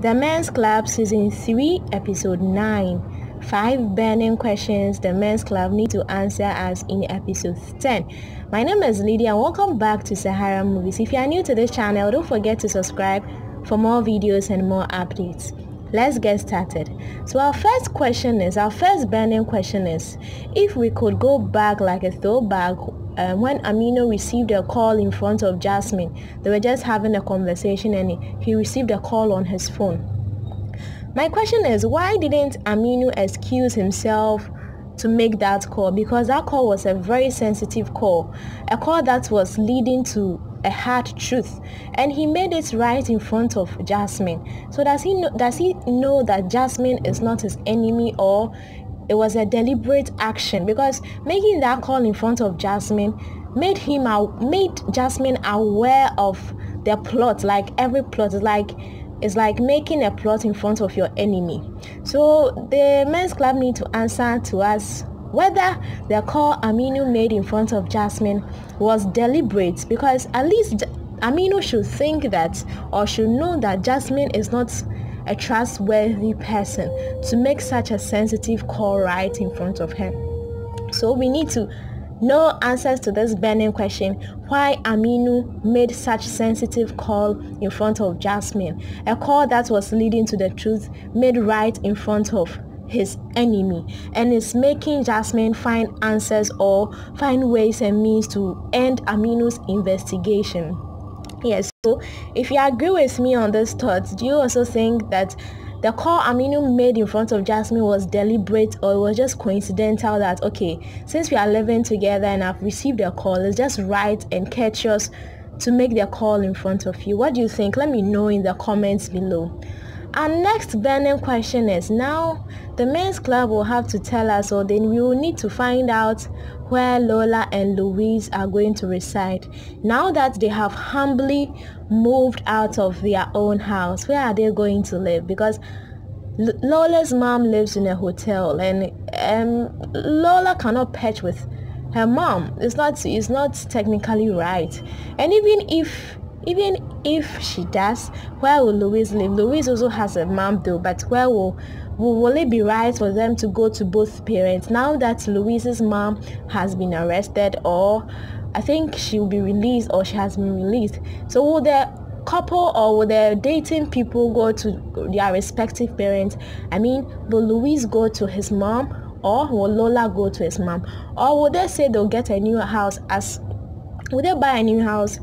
The Men's Club Season 3 Episode 9. 5 burning questions the Men's Club need to answer as in Episode 10. My name is Lydia and welcome back to Sahara Movies. If you are new to this channel, don't forget to subscribe for more videos and more updates. Let's get started. So our first burning question is, if we could go back like a throwback, when Aminu received a call in front of Jasmine, they were just having a conversation and he received a call on his phone. My question is, why didn't Aminu excuse himself to make that call? Because that call was a very sensitive call, a call that was leading to a hard truth, and he made it right in front of Jasmine. So does he know that Jasmine is not his enemy, or it was a deliberate action? Because making that call in front of Jasmine made Jasmine aware of the plot. Like every plot is like making a plot in front of your enemy. So the Men's Club need to answer to us whether the call Aminu made in front of Jasmine was deliberate, because at least Aminu should think that, or should know that, Jasmine is not a trustworthy person to make such a sensitive call right in front of him. So we need to know answers to this burning question, why Aminu made such sensitive call in front of Jasmine, a call that was leading to the truth made right in front of his enemy, and is making Jasmine find answers or find ways and means to end Aminu's investigation. Yes, so if you agree with me on this thought, do you also think that the call Aminu made in front of Jasmine was deliberate, or it was just coincidental that, okay, since we are living together and I've received a call, it's just right and courteous to make the call in front of you? What do you think? Let me know in the comments below. Our next burning question is, now the Men's Club will have to tell us, or then we will need to find out where Lola and Louise are going to reside. Now that they have humbly moved out of their own house, where are they going to live? Because Lola's mom lives in a hotel, and Lola cannot patch with her mom. It's not technically right. And even if she does, where will Louise live? Louise also has a mom though, but where will it be right for them to go to both parents now that Louise's mom has been arrested, or I think she will be released, or she has been released? So will the couple or will the dating people go to their respective parents? I mean, will Louise go to his mom, or will Lola go to his mom? Or will they say they'll get a new house, will they buy a new house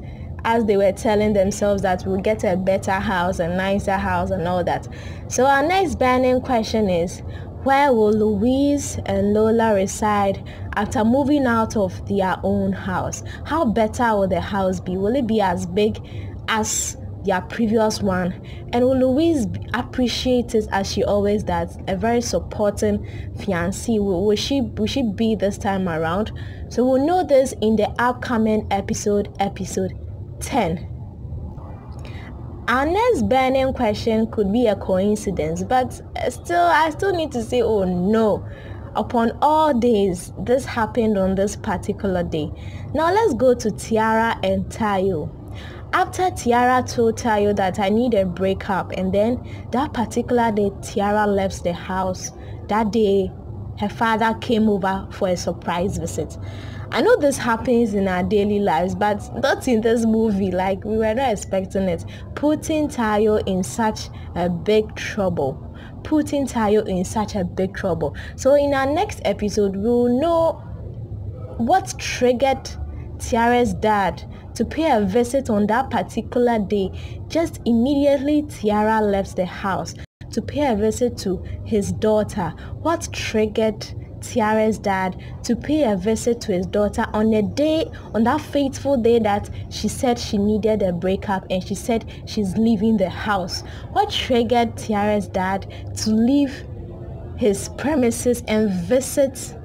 as they were telling themselves that we'll get a better house, a nicer house and all that? So our next burning question is, where will Louise and Lola reside after moving out of their own house? How better will the house be? Will it be as big as their previous one? And will Louise appreciate it as she always does, a very supporting fiancé? Will she be this time around? So we'll know this in the upcoming episode 10. Our next burning question could be a coincidence, but I still need to say, oh no, upon all days, this happened on this particular day. Now let's go to Tiara and Tayo. After Tiara told Tayo that I need a breakup, and then that particular day Tiara left the house, that day her father came over for a surprise visit. I know this happens in our daily lives, but not in this movie. Like, we were not expecting it, putting Tayo in such a big trouble. So in our next episode, we'll know what triggered Tiara's dad to pay a visit on that particular day. Just immediately Tiara left the house to pay a visit to his daughter. What triggered Tiara's dad to pay a visit to his daughter on that fateful day that she said she needed a breakup, and she said she's leaving the house? What triggered Tiara's dad to leave his premises and visit,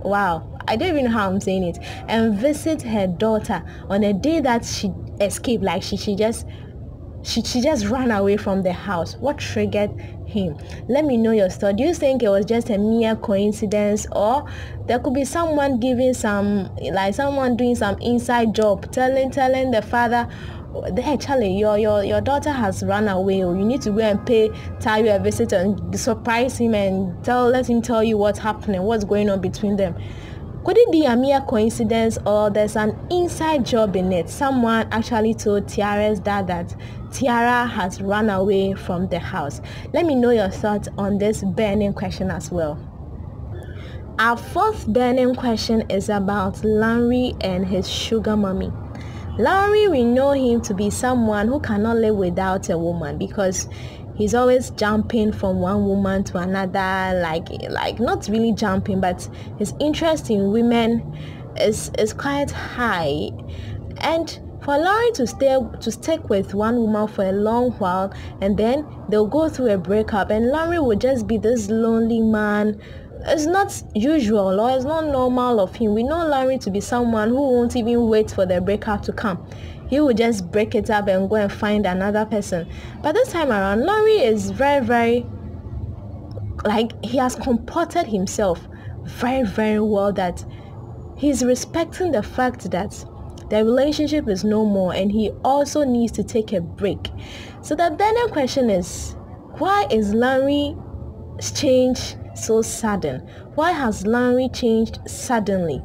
I don't even know how I'm saying it, and visit her daughter on a day that she escaped? Like she just ran away from the house. What triggered him? Let me know your thought. Do you think it was just a mere coincidence, or there could be someone doing some inside job, telling the father hey Charlie, your daughter has run away, or you need to go and pay Tayo a visit and surprise him and let him tell you what's happening, what's going on between them. Could it be a mere coincidence, or there's an inside job in it? Someone actually told Tiara's dad that Tiara has run away from the house. Let me know your thoughts on this burning question as well. Our fourth burning question is about Larry and his sugar mommy. Larry, we know him to be someone who cannot live without a woman, because he's always jumping from one woman to another, like not really jumping, but his interest in women is quite high. And for Larry to stick with one woman for a long while, and then they'll go through a breakup, and Larry will just be this lonely man. It's not usual, or it's not normal of him. We know Larry to be someone who won't even wait for the breakup to come. He will just break it up and go and find another person. But this time around, Larry is very, very, he has comported himself very, very well, that he's respecting the fact that the relationship is no more, and he also needs to take a break. So the burning question is, why is Larry's change so sudden? Why has Larry changed suddenly?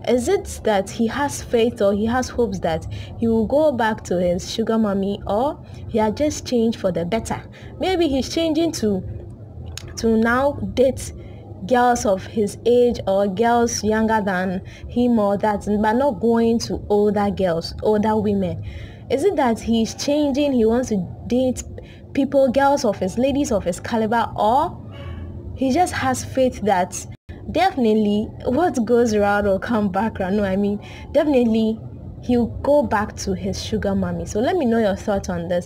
Is it that he has faith, or he has hopes that he will go back to his sugar mommy, or he has just changed for the better? Maybe he's changing to now date girls of his age, or girls younger than him, or that, but not going to older girls, older women. Is it that he's changing, he wants to date ladies of his caliber, or he just has faith that definitely what goes around will come back around? No, I mean, definitely he'll go back to his sugar mommy. So let me know your thoughts on this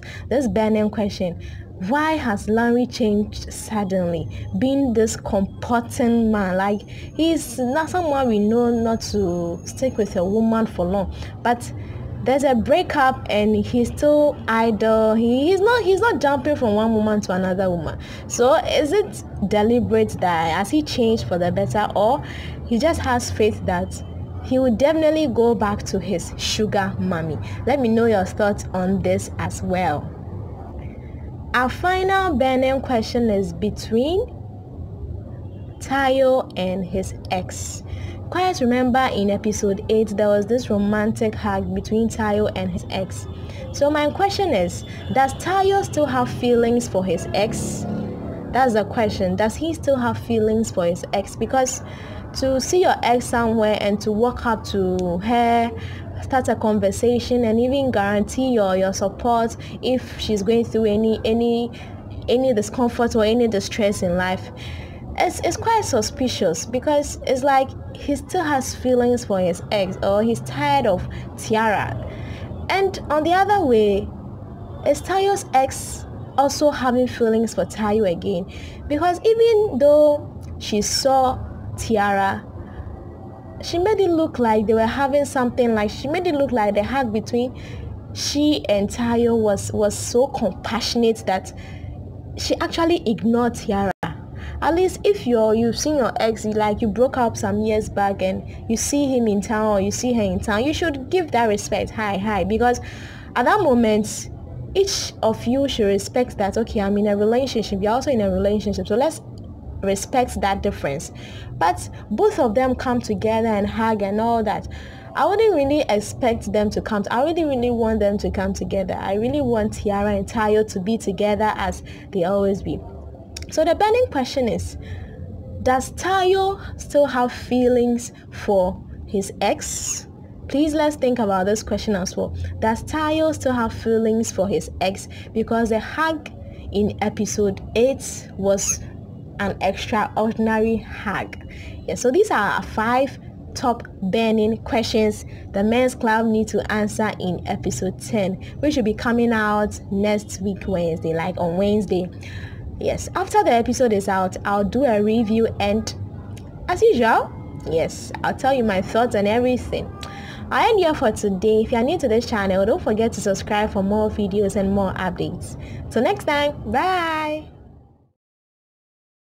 burning question. Why has Larry changed suddenly, being this comporting man? He's not someone we know not to stick with a woman for long, but there's a breakup and he's still idle. He's not jumping from one woman to another woman. So is it deliberate that has he changed for the better, or he just has faith that he will definitely go back to his sugar mommy? Let me know your thoughts on this as well. Our final burning question is between Tayo and his ex. Quite remember in episode 8 there was this romantic hug between Tayo and his ex. So my question is, does Tayo still have feelings for his ex? That's the question. Does he still have feelings for his ex? Because to see your ex somewhere and to walk up to her, start a conversation, and even guarantee your support if she's going through any discomfort or any distress in life, it's quite suspicious, because it's like he still has feelings for his ex, or he's tired of Tiara. And on the other way, is Tayo's ex also having feelings for Tayo again? Because even though she saw Tiara, she made it look like they were having something, she made it look like the hug between she and Tayo was so compassionate that she actually ignored Tiara. At least if you've seen your ex, you broke up some years back and you see him in town or you see her in town, you should give that respect. Hi, because at that moment each of you should respect that, okay, I'm in a relationship, you're also in a relationship, so let's respect that difference. But both of them come together and hug and all that. I wouldn't really expect them to come. I really want them to come together. I really want Tiara and Tayo to be together as they always be. So the burning question is, does Tayo still have feelings for his ex? Please, let's think about this question as well. Does Tayo still have feelings for his ex? Because the hug in episode 8 was an extraordinary hug. Yeah, so these are our 5 top burning questions the men's club need to answer in episode 10, which will be coming out next week Wednesday, on Wednesday. Yes, after the episode is out, I'll do a review, and as usual, yes, I'll tell you my thoughts and everything. I end here for today. If you are new to this channel, don't forget to subscribe for more videos and more updates. Till next time, bye.